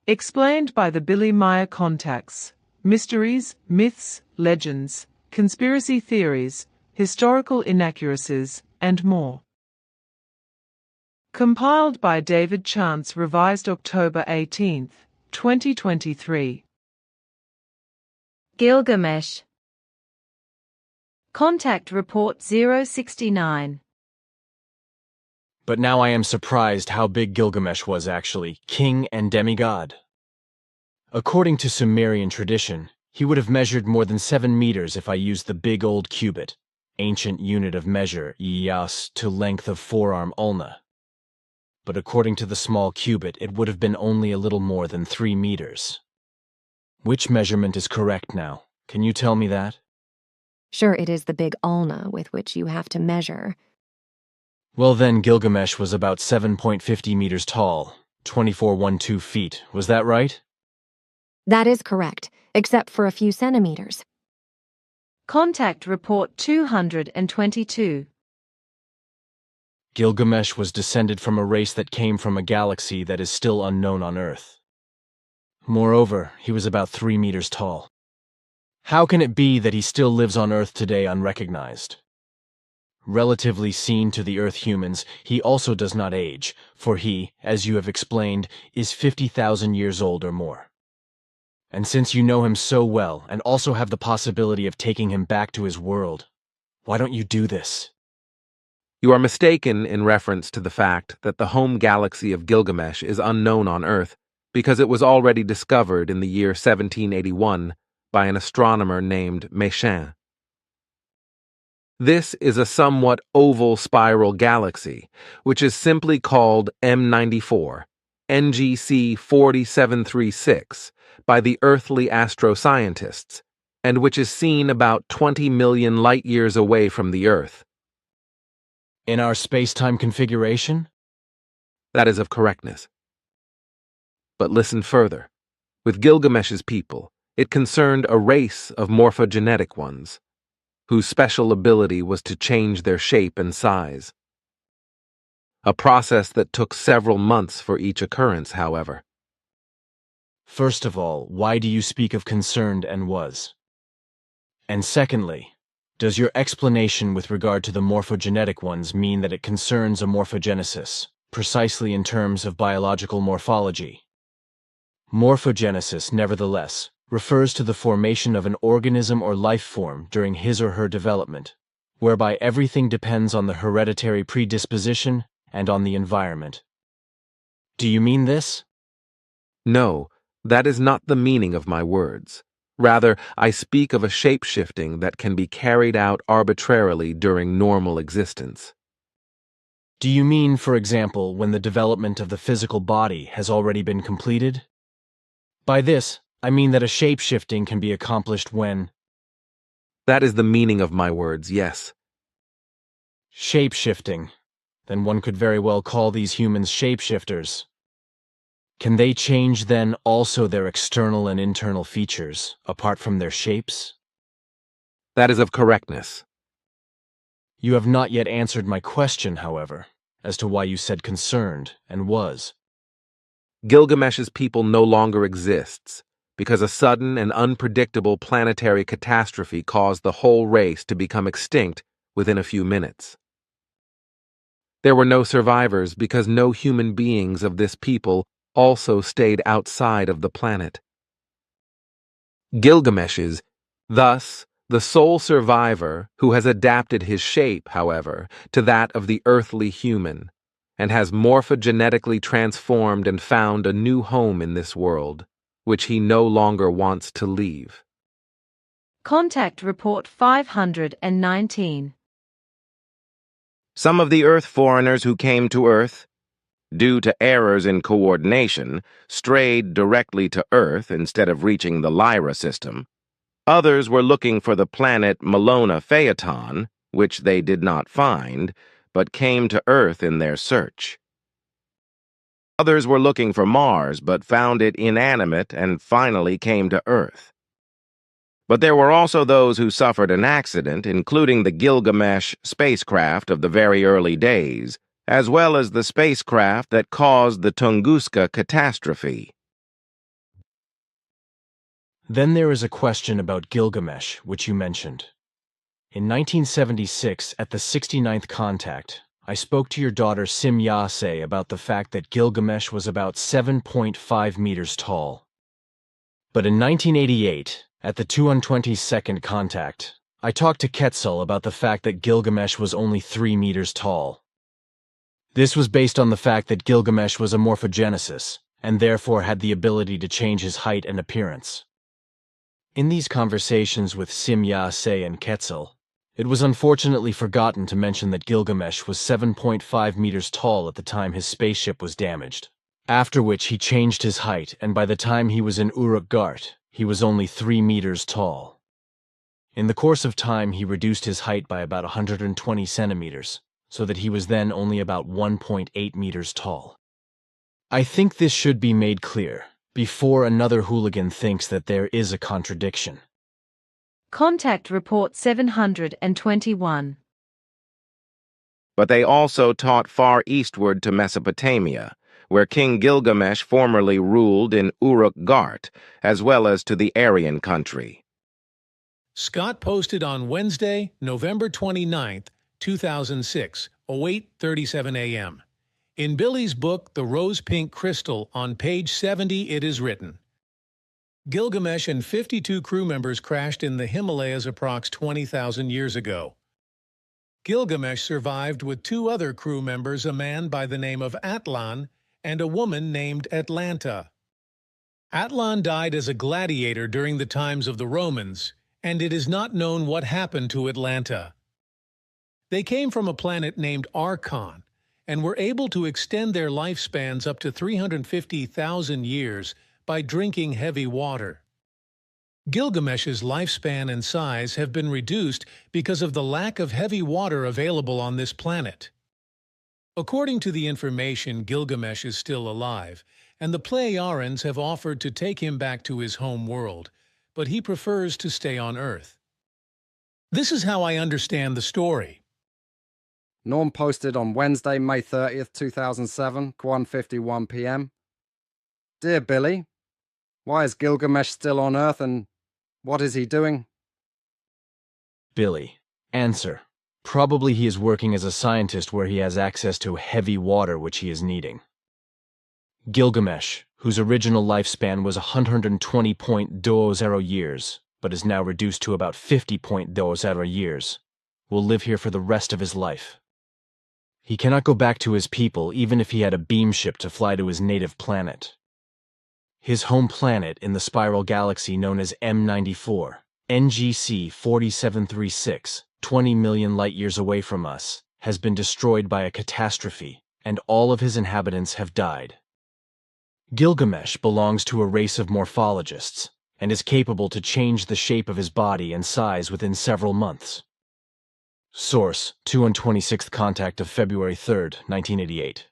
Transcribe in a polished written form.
Explained by the Billy Meier contacts. Mysteries, myths, legends, conspiracy theories, historical inaccuracies, and more. Compiled by David Chance, revised October 18, 2023. Gilgamesh. Contact Report 069. But now I am surprised how big Gilgamesh was actually, king and demigod. According to Sumerian tradition, he would have measured more than 7 meters if I used the big old cubit, ancient unit of measure, ias, to length of forearm ulna. But according to the small cubit, it would have been only a little more than 3 meters. Which measurement is correct now? Can you tell me that? Sure, it is the big ulna with which you have to measure. Well then, Gilgamesh was about 7.50 meters tall, 24.12 feet. Was that right? That is correct, except for a few centimeters. Contact Report 222. Gilgamesh was descended from a race that came from a galaxy that is still unknown on Earth. Moreover, he was about 3 meters tall. How can it be that he still lives on Earth today unrecognized? Relatively seen to the Earth humans, he also does not age, for he, as you have explained, is 50,000 years old or more. And since you know him so well, and also have the possibility of taking him back to his world, why don't you do this? You are mistaken in reference to the fact that the home galaxy of Gilgamesh is unknown on Earth because it was already discovered in the year 1781 by an astronomer named Meier. This is a somewhat oval spiral galaxy, which is simply called M94, NGC 4736, by the earthly astroscientists, and which is seen about 20 million light-years away from the Earth. In our space-time configuration? That is of correctness. But listen further. With Gilgamesh's people, it concerned a race of morphogenetic ones, whose special ability was to change their shape and size. A process that took several months for each occurrence, however. First of all, why do you speak of concerned and was? And secondly, does your explanation with regard to the morphogenetic ones mean that it concerns a morphogenesis, precisely in terms of biological morphology? Morphogenesis, nevertheless, refers to the formation of an organism or life form during his or her development, whereby everything depends on the hereditary predisposition and on the environment. Do you mean this? No, that is not the meaning of my words. Rather, I speak of a shape-shifting that can be carried out arbitrarily during normal existence. Do you mean, for example, when the development of the physical body has already been completed? By this, I mean that a shape-shifting can be accomplished when... That is the meaning of my words, yes. Shape-shifting. Then one could very well call these humans shapeshifters. Can they change, then, also their external and internal features, apart from their shapes? That is of correctness. You have not yet answered my question, however, as to why you said concerned and was. Gilgamesh's people no longer exists, because a sudden and unpredictable planetary catastrophe caused the whole race to become extinct within a few minutes. There were no survivors because no human beings of this people also stayed outside of the planet. Gilgamesh is, thus, the sole survivor who has adapted his shape, however, to that of the earthly human, and has morphogenetically transformed and found a new home in this world, which he no longer wants to leave. Contact Report 519. Some of the Earth foreigners who came to Earth, due to errors in coordination, strayed directly to Earth instead of reaching the Lyra system. Others were looking for the planet Melona Phaeton, which they did not find, but came to Earth in their search. Others were looking for Mars, but found it inanimate and finally came to Earth. But there were also those who suffered an accident, including the Gilgamesh spacecraft of the very early days, as well as the spacecraft that caused the Tunguska catastrophe. Then there is a question about Gilgamesh, which you mentioned. In 1976, at the 69th contact, I spoke to your daughter Simyase about the fact that Gilgamesh was about 7.5 meters tall. But in 1988, at the 222nd contact, I talked to Quetzal about the fact that Gilgamesh was only 3 meters tall. This was based on the fact that Gilgamesh was a morphogenesis, and therefore had the ability to change his height and appearance. In these conversations with Simyase and Quetzal, it was unfortunately forgotten to mention that Gilgamesh was 7.5 meters tall at the time his spaceship was damaged, after which he changed his height, and by the time he was in Uruk-Gart, he was only 3 meters tall. In the course of time, he reduced his height by about 120 centimeters, so that he was then only about 1.8 meters tall. I think this should be made clear, before another hooligan thinks that there is a contradiction. Contact Report 721. But they also taught far eastward to Mesopotamia, where King Gilgamesh formerly ruled in Uruk-Gart, as well as to the Aryan country. Scott posted on Wednesday, November 29, 2006, 08:37 a.m. In Billy's book, The Rose-Pink Crystal, on page 70 it is written, Gilgamesh and 52 crew members crashed in the Himalayas approx 20,000 years ago. Gilgamesh survived with 2 other crew members, a man by the name of Atlan and a woman named Atlanta. Atlan died as a gladiator during the times of the Romans, and it is not known what happened to Atlanta. They came from a planet named Archon, and were able to extend their lifespans up to 350,000 years by drinking heavy water. Gilgamesh's lifespan and size have been reduced because of the lack of heavy water available on this planet. According to the information, Gilgamesh is still alive, and the Pleiadians have offered to take him back to his home world, but he prefers to stay on Earth. This is how I understand the story. Norm posted on Wednesday, May 30th, 2007, 1:51 p.m. Dear Billy, why is Gilgamesh still on Earth and what is he doing? Billy. Answer. Probably he is working as a scientist where he has access to heavy water which he is needing. Gilgamesh, whose original lifespan was 120.20 years, but is now reduced to about 50.20 years, will live here for the rest of his life. He cannot go back to his people even if he had a beam ship to fly to his native planet. His home planet in the spiral galaxy known as M94, NGC 4736, 20 million light-years away from us, has been destroyed by a catastrophe, and all of his inhabitants have died. Gilgamesh belongs to a race of morphologists, and is capable to change the shape of his body and size within several months. Source: 226th contact of February 3, 1988.